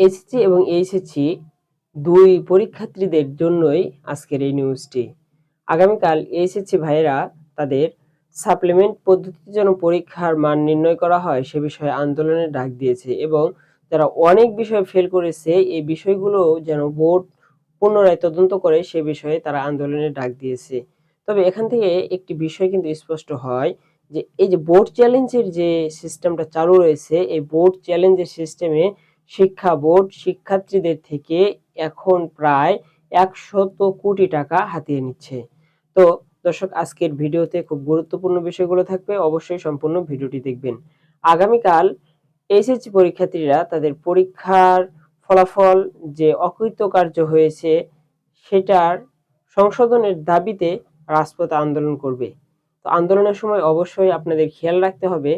SSC এবং HSC দুই পরীক্ষার্থীদের জন্যই আজকের এই নিউজটি। আগামীকাল এইচএসসি ভাইয়েরা তাদের সাপ্লিমেন্ট পদ্ধতিতে যেন পরীক্ষার মান নির্ণয় করা হয় সে বিষয়ে আন্দোলনের ডাক দিয়েছে এবং যারা অনেক বিষয় ফেল করেছে এই বিষয়গুলো যেন বোর্ড পুনরায় তদন্ত করে সে বিষয়ে তারা আন্দোলনের ডাক দিয়েছে। তবে এখান থেকে একটি বিষয় কিন্তু স্পষ্ট হয় যে এই যে বোর্ড চ্যালেঞ্জের যে সিস্টেমটা চালু রয়েছে, এই বোর্ড চ্যালেঞ্জের সিস্টেমে শিক্ষা বোর্ড শিক্ষার্থীদের থেকে এখন প্রায় 100 কোটি টাকা হাতিয়ে নিচ্ছে। তো দর্শক, আজকের ভিডিওতে খুব গুরুত্বপূর্ণ বিষয়গুলো থাকবে, অবশ্যই সম্পূর্ণ ভিডিওটি দেখবেন। আগামীকাল এইচএসসি পরীক্ষার্থীরা তাদের পরীক্ষার ফলাফল যে অকৃতকার্য হয়েছে সেটার সংশোধনের দাবিতে রাজপথে আন্দোলন করবে। তো আন্দোলনের সময় অবশ্যই আপনাদের খেয়াল রাখতে হবে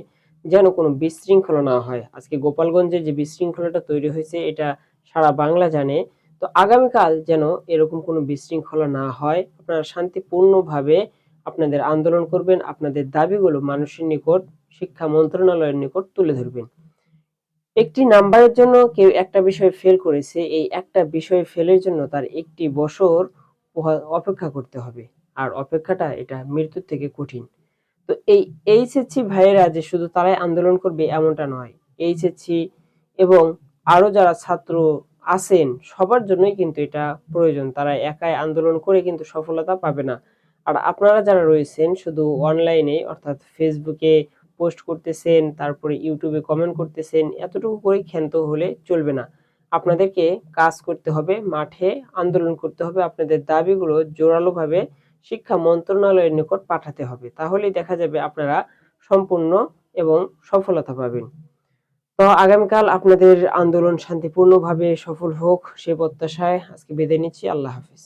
যেন কোনো বিশৃঙ্খলা না হয়। আজকে গোপালগঞ্জে যে বিশৃঙ্খলাটা তৈরি হয়েছে এটা সারা বাংলা জানে। তো আগামীকাল যেন এরকম কোনো বিশৃঙ্খলা না হয়, আপনারা শান্তিপূর্ণভাবে আপনাদের আন্দোলন করবেন, আপনাদের দাবিগুলো মানুষের নিকট, শিক্ষা মন্ত্রণালয়ের নিকট তুলে ধরবেন। একটি নাম্বারের জন্য কেউ একটা বিষয় ফেল করেছে, এই একটা বিষয় ফেলের জন্য তার একটি বছর অপেক্ষা করতে হবে, আর অপেক্ষাটা এটা মৃত্যুর থেকে কঠিন। তো এই এইচএসসি ভাইয়েরা যে শুধু তারাই আন্দোলন করবে এমনটা নয়, এইচএসসি এবং আরো যারা ছাত্র আছেন সবার জন্যই কিন্তু এটা প্রয়োজন। তারা একাই আন্দোলন করে কিন্তু সফলতা পাবে না। আর আপনারা যারা রয়েছেন শুধু অনলাইনে অর্থাৎ ফেসবুকে পোস্ট করতেছেন, তারপরে ইউটিউবে কমেন্ট করতেছেন, এতটুকু করে ক্ষান্ত হলে চলবে না। আপনাদেরকে কাজ করতে হবে, মাঠে আন্দোলন করতে হবে, আপনাদের দাবিগুলো জোরালোভাবে শিক্ষা মন্ত্রণালয়ের নিকট পাঠাতে হবে। তাহলেই দেখা যাবে আপনারা সম্পূর্ণ এবং সফলতা পাবেন। তো আগামীকাল আপনাদের আন্দোলন শান্তিপূর্ণভাবে সফল হোক সে প্রত্যাশায় আজকে বিদায় নিচ্ছি। আল্লাহ হাফেজ।